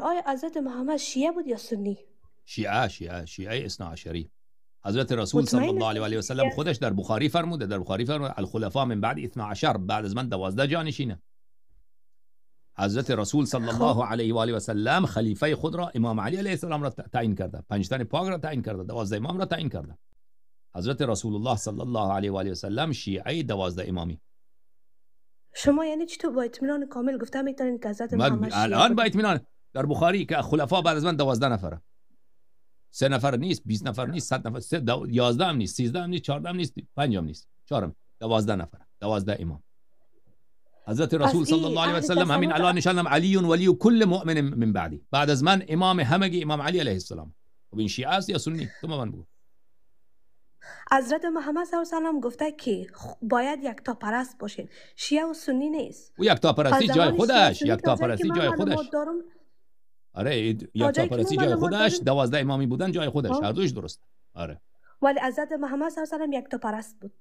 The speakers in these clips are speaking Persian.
آیا حضرت محمد شیعه بود یا سنی؟ شیعه اثنا عشری. حضرت رسول صلی الله علیه و سلم خودش در بخاری فرموده، الخلفاء من بعد 12، بعد از من 12 جانشینه. حضرت رسول صلی الله علیه و آله و سلم خلیفه خود را امام علی علیه السلام را تعیین کرده، 5 تن پاک را تعیین کرده، 12 امام را تعیین کرده. حضرت رسول الله صلی الله علیه و آله و سلم شیعه 12 امامی. شما یعنی چطور با اطمینان کامل گفته میتونید که حضرت محمد شیعه الان با اطمینان در بخاری که خلفا بعد از من 12 نفره، 3 نفر نیست، 20 نفر نیست، 100 نفر، 11 هم نیست، 13 هم نیست، 14 هم نیست، 5 هم نیست، 4 هم، 12 نفر، 12 امام. حضرت رسول صلی الله علیه و سلم همین الان نشانم علی ولی کل مؤمن من بعدی، بعد از من امام همگی امام علی علیه السلام. و این شیعه است یا سنی؟ تو من بگو. حضرت محمد صلی الله علیه و سلم گفته که باید یکتا پرست باشین، شیعه و سنی نیست. او یکتا پرستی جای خودش، یکتا پرستی جای خودش. آره یکتا پرستی جای خودش، 12 امامی بودن جای خودش، هر دوش درست. آره ولی حضرت محمد صلی الله علیه و سلم یکتا پرست بود.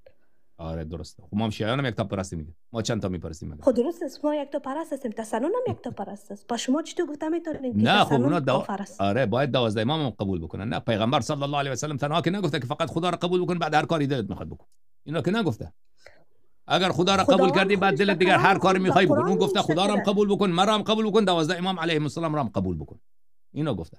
آره درسته. خب ما هم شیعیان هم یکتا پرستی میگه. ما چند تا میپرستیم مگه؟ خب درست است، ما یکتا پرست هستیم، تسنن هم یکتا پرست است. با شما چطور گفته میتونید که نه خب اونا آره باید 12 امام قبول بکنن. نه پیغمبر صلی الله علیه و سلم تنها که نگفته که فقط خدا را قبول بکن بعد هر کاری دلت میخواد بکن. اینا که نگفته. اگر خدا را قبول کردی بعد دلت دیگر هر کاری میخوای بکن. اون گفته خدا را هم قبول بکن، مرا هم قبول بکن، 12 امام علیهم السلام را هم قبول بکن. اینو گفته.